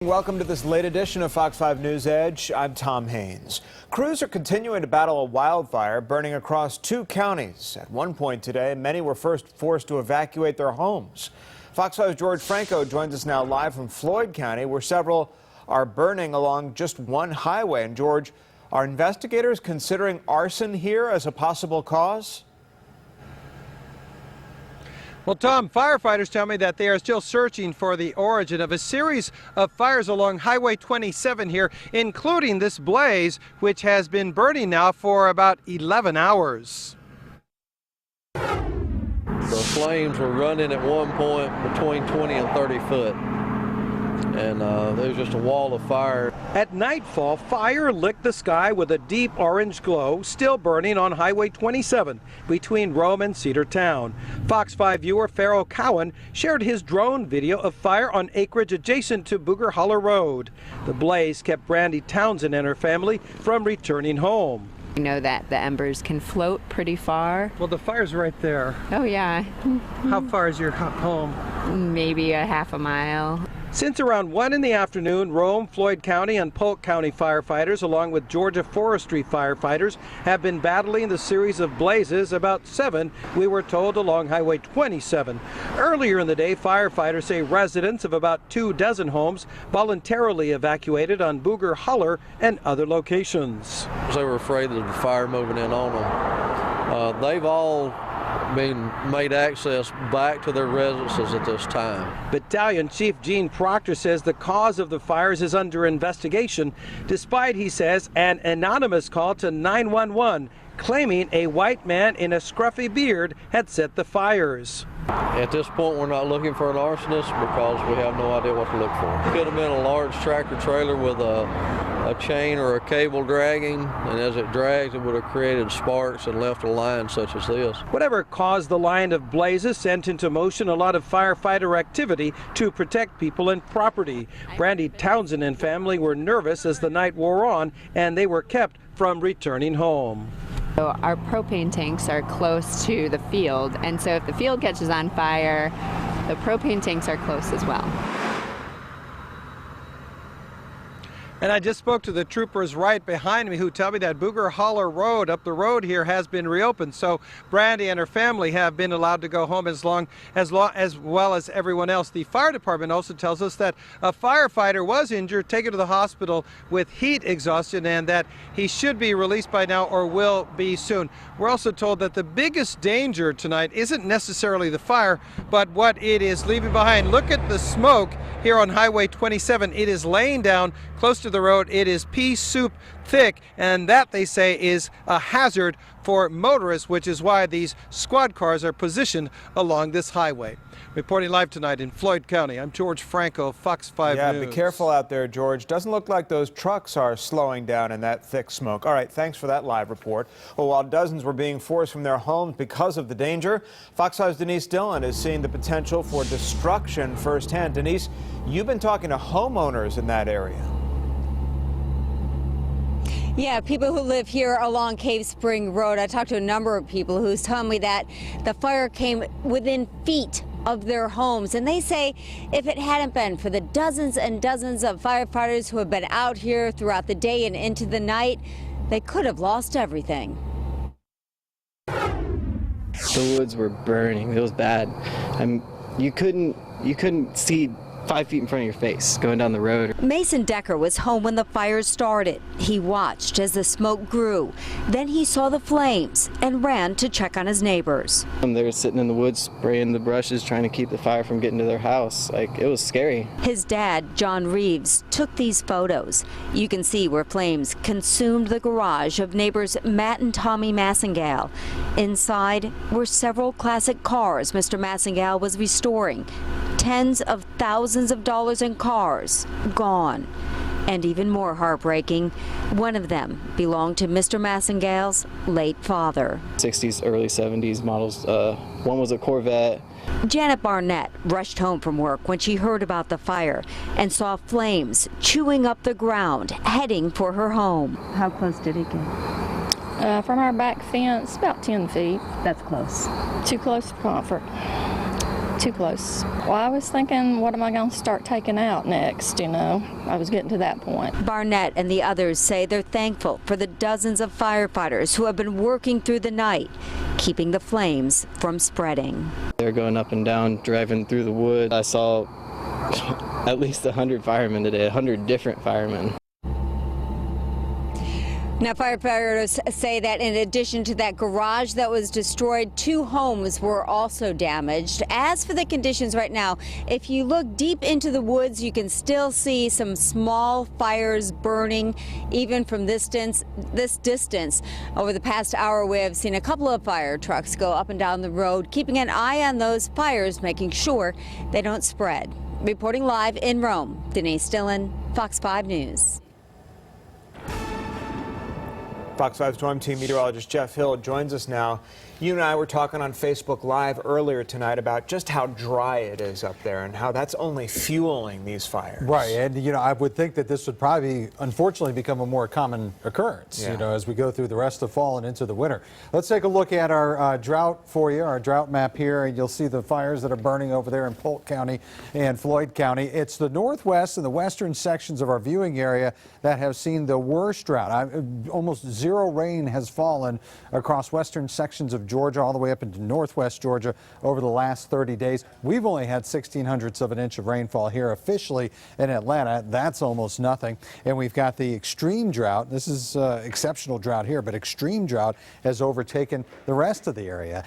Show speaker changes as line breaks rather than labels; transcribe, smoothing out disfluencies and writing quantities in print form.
Welcome to this late edition of Fox 5 News Edge. I'm Tom Haynes. Crews are continuing to battle a wildfire burning across 2 counties. At one point today, many were first forced to evacuate their homes. Fox 5's George Franco joins us now live from Floyd County, where several are burning along just one highway. And George, are investigators considering arson here as a possible cause?
Well, Tom, firefighters tell me that they are still searching for the origin of a series of fires along Highway 27 here, including this blaze, which has been burning now for about 11 hours.
The flames were running at one point between 20 and 30 foot. And there was just a wall of fire.
At nightfall, fire licked the sky with a deep orange glow, still burning on Highway 27 between Rome and Cedartown. Fox 5 viewer Farrell Cowan shared his drone video of fire on acreage adjacent to Booger Holler Road. The blaze kept Brandy Townsend and her family from returning home.
We know that the embers can float pretty far.
Well, the fire's right there.
Oh, yeah.
How far is your home?
Maybe a half a mile.
Since around 1 in the afternoon, Rome, Floyd County, and Polk County firefighters, along with Georgia forestry firefighters, have been battling the series of blazes, about 7, we were told, along Highway 27. Earlier in the day, firefighters say residents of about 24 homes voluntarily evacuated on Booger Holler and other locations.
They were afraid of the fire moving in on them. They've all been made access back to their residences at this time.
Battalion Chief Gene Proctor says the cause of the fires is under investigation, despite, he says, an anonymous call to 911 claiming a white man in a scruffy beard had set the fires.
At this point, we're not looking for an arsonist because we have no idea what to look for. It could have been a large tractor trailer with a chain or a cable dragging, and as it drags, it would have created sparks and left a line such as this.
Whatever caused the line of blazes sent into motion a lot of firefighter activity to protect people and property. Brandy Townsend and family were nervous as the night wore on, and they were kept from returning home.
So our propane tanks are close to the field, and so if the field catches on fire, the propane tanks are close as well.
And I just spoke to the troopers right behind me who tell me that Booger Holler Road up the road here has been reopened. So Brandy and her family have been allowed to go home as well as everyone else. The fire department also tells us that a firefighter was injured, taken to the hospital with heat exhaustion, and that he should be released by now or will be soon. We're also told that the biggest danger tonight isn't necessarily the fire, but what it is leaving behind. Look at the smoke here on Highway 27. It is laying down close to the road. It is pea soup thick, and that, they say, is a hazard for motorists, which is why these squad cars are positioned along this highway. Reporting live tonight in Floyd County, I'm George Franco, Fox 5 News.
Yeah, be careful out there, George. Doesn't look like those trucks are slowing down in that thick smoke. All right, thanks for that live report. Well, while dozens were being forced from their homes because of the danger, Fox 5's Denise Dillon is seeing the potential for destruction firsthand. Denise, you've been talking to homeowners in that area.
Yeah, people who live here along Cave Spring Road. I talked to a number of people who's telling me that the fire came within feet of their homes, and they say if it hadn't been for the dozens and dozens of firefighters who have been out here throughout the day and into the night, they could have lost everything.
The woods were burning. It was bad. You couldn't see 5 feet in front of your face going down the road.
Mason Decker was home when the fire started. He watched as the smoke grew. Then he saw the flames and ran to check on his neighbors.
They were sitting in the woods spraying the brushes trying to keep the fire from getting to their house. It was scary.
His dad, John Reeves, took these photos. You can see where flames consumed the garage of neighbors Matt and Tommy Massengale. Inside were several classic cars Mr. Massengale was restoring. Tens of thousands of dollars in cars gone. And even more heartbreaking, one of them belonged to Mr. Massengale's late father.
60s, early 70s models. One was a Corvette.
Janet Barnett rushed home from work when she heard about the fire and saw flames chewing up the ground, heading for her home.
How close did it get?
From our back fence, about 10 feet.
That's close.
Too close for comfort. Too close. Well, I was thinking, what am I going to start taking out next, you know? I was getting to that point.
Barnett and the others say they're thankful for the dozens of firefighters who have been working through the night, keeping the flames from spreading.
They're going up and down, driving through the woods. I saw at least 100 firemen today, 100 different firemen.
Now, firefighters say that in addition to that garage that was destroyed, 2 homes were also damaged. As for the conditions right now, if you look deep into the woods, you can still see some small fires burning, even from this distance. Over the past hour, we have seen a couple of fire trucks go up and down the road, keeping an eye on those fires, making sure they don't spread. Reporting live in Rome, Denise Dillon, Fox 5 News.
Fox 5 Storm Team meteorologist Jeff Hill joins us now. You and I were talking on Facebook Live earlier tonight about just how dry it is up there and how that's only fueling these fires.
Right, and you know, I would think that this would probably, unfortunately, become a more common occurrence, you know, as we go through the rest of fall and into the winter. Let's take a look at our drought for you, our drought map here, and you'll see the fires that are burning over there in Polk County and Floyd County. It's the northwest and the western sections of our viewing area that have seen the worst drought. Almost zero rain has fallen across western sections of Georgia all the way up into northwest Georgia over the last 30 days. We've only had 0.16 of an inch of rainfall here officially in Atlanta. That's almost nothing. And we've got the extreme drought. This is exceptional drought here, but extreme drought has overtaken the rest of the area.